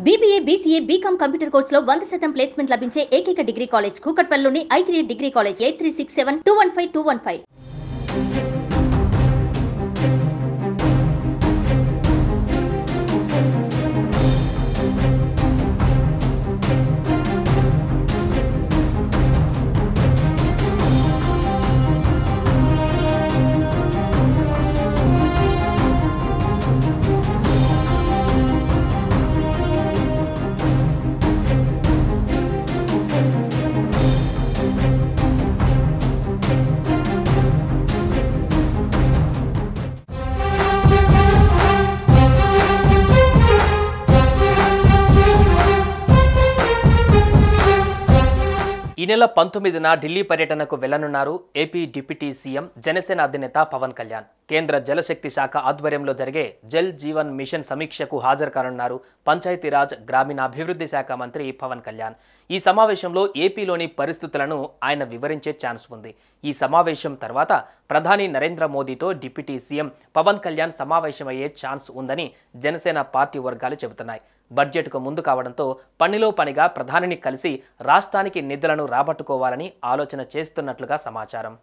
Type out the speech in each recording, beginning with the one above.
BBA, BCA, BCom computer కోర్సులో 100% placement లభించే ఏకైక డిగ్రీ కాలేజ్ కూకట్పల్లిలోని I3 డిగ్రీ కాలేజ్ 8367 215 215. ఈ నెల 19న ఢిల్లీ పర్యటనకు వెళ్లనున్నారు ఏపీ డిప్యూటీ సీఎం జనసేన అధినేత పవన్ కళ్యాణ్. కేంద్ర జలశక్తి శాఖ ఆధ్వర్యంలో జరిగే జల్ జీవన్ మిషన్ సమీక్షకు హాజరు కానున్నారు పంచాయతీరాజ్ గ్రామీణాభివృద్ధి శాఖ మంత్రి పవన్ కళ్యాణ్. ఈ సమావేశంలో ఏపీలోని పరిస్థితులను ఆయన వివరించే ఛాన్స్ ఉంది. ఈ సమావేశం తర్వాత ప్రధాని నరేంద్ర మోదీతో డిప్యూటీ సీఎం పవన్ కళ్యాణ్ సమావేశమయ్యే ఛాన్స్ ఉందని జనసేన పార్టీ వర్గాలు చెబుతున్నాయి. బడ్జెట్కు ముందు కావడంతో పనిలో పనిగా ప్రధానిని కలిసి రాష్ట్రానికి నిధులను రాబట్టుకోవాలని ఆలోచన చేస్తున్నట్లుగా సమాచారం.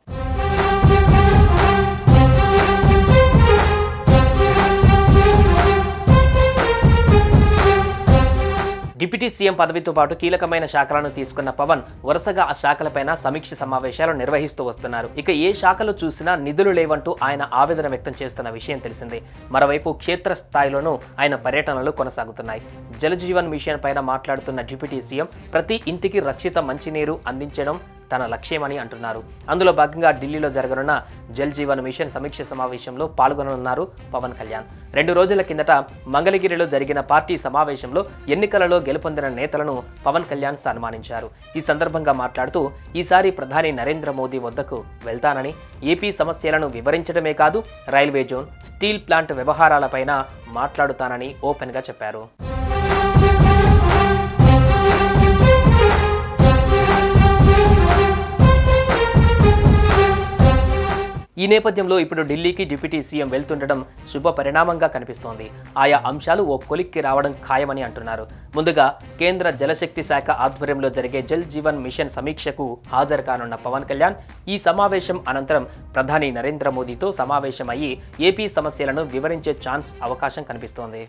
డిప్యూటీ సీఎం పదవితో పాటు కీలకమైన శాఖలను తీసుకున్న పవన్ వరుసగా ఆ శాఖలపైన సమీక్ష సమావేశాలు నిర్వహిస్తూ వస్తున్నారు. ఇక ఏ శాఖలు చూసినా నిధులు లేవంటూ ఆయన ఆవేదన వ్యక్తం చేస్తున్న విషయం తెలిసిందే. మరోవైపు క్షేత్రస్థాయిలోనూ ఆయన పర్యటనలు కొనసాగుతున్నాయి. జల జీవన్ మిషన్ పైన మాట్లాడుతున్న డిప్యూటీ సీఎం ప్రతి ఇంటికి రక్షిత మంచినీరు అందించడం తన లక్ష్యమని అంటున్నారు. అందులో భాగంగా ఢిల్లీలో జరగనున్న జల్ జీవన్ మిషన్ సమీక్ష సమావేశంలో పాల్గొననున్నారు పవన్ కళ్యాణ్. 2 రోజుల కిందట మంగళగిరిలో జరిగిన పార్టీ సమావేశంలో ఎన్నికలలో గెలుపొందిన నేతలను పవన్ కళ్యాణ్ సన్మానించారు. ఈ సందర్భంగా మాట్లాడుతూ ఈసారి ప్రధాని నరేంద్ర మోదీ వద్దకు వెళ్తానని, ఏపీ సమస్యలను వివరించడమే కాదు రైల్వే జోన్, స్టీల్ ప్లాంట్ వ్యవహారాలపైన మాట్లాడుతానని ఓపెన్గా చెప్పారు. ఈ నేపథ్యంలో ఇప్పుడు ఢిల్లీకి డిప్యూటీ సీఎం వెళ్తుండడం శుభ పరిణామంగా కనిపిస్తోంది. ఆయా అంశాలు ఓ కొలిక్కి రావడం ఖాయమని అంటున్నారు. ముందుగా కేంద్ర జలశక్తి శాఖ ఆధ్వర్యంలో జరిగే జల్ జీవన్ మిషన్ సమీక్షకు హాజరు కానున్న పవన్ కళ్యాణ్ ఈ సమావేశం అనంతరం ప్రధాని నరేంద్ర మోదీతో సమావేశమయ్యి ఏపీ సమస్యలను వివరించే ఛాన్స్ అవకాశం కనిపిస్తోంది.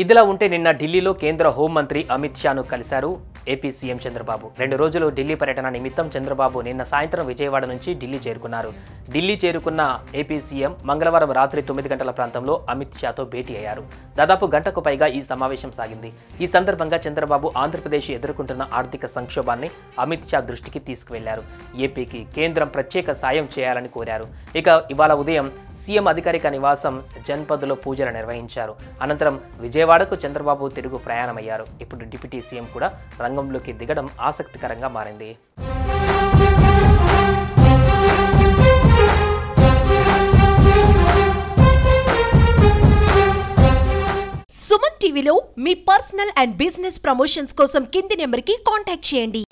ఇదిలా ఉంటే నిన్న ఢిల్లీలో కేంద్ర హోంమంత్రి అమిత్ షాను కలిశారు ఏపీ సీఎం చంద్రబాబు. 2 రోజులు ఢిల్లీ పర్యటన నిమిత్తం చంద్రబాబు నిన్న సాయంత్రం విజయవాడ నుంచి ఢిల్లీ చేరుకున్నారు. ఢిల్లీ చేరుకున్న ఏపీ సీఎం మంగళవారం రాత్రి 9 గంటల ప్రాంతంలో అమిత్ షాతో భేటీ అయ్యారు. దాదాపు గంటకు పైగా ఈ సమావేశం సాగింది. ఈ సందర్భంగా చంద్రబాబు ఆంధ్రప్రదేశ్ ఎదుర్కొంటున్న ఆర్థిక సంక్షోభాన్ని అమిత్ షా దృష్టికి తీసుకువెళ్లారు. ఏపీకి కేంద్రం ప్రత్యేక సాయం చేయాలని కోరారు. ఇక ఇవాళ ఉదయం సీఎం అధికారిక నివాసం జన్పద్లో పూజలు నిర్వహించారు. అనంతరం విజయవాడకు చంద్రబాబు తిరుగు ప్రయాణమయ్యారు. ఇప్పుడు డిప్యూటీ సీఎం కూడా రంగంలోకి దిగడం ఆసక్తికరంగా మారింది. సుమన్ టీవీలో మీ పర్సనల్ అండ్ బిజినెస్ ప్రమోషన్స్ కోసం కింది నెంబర్కి కాంటాక్ట్ చేయండి.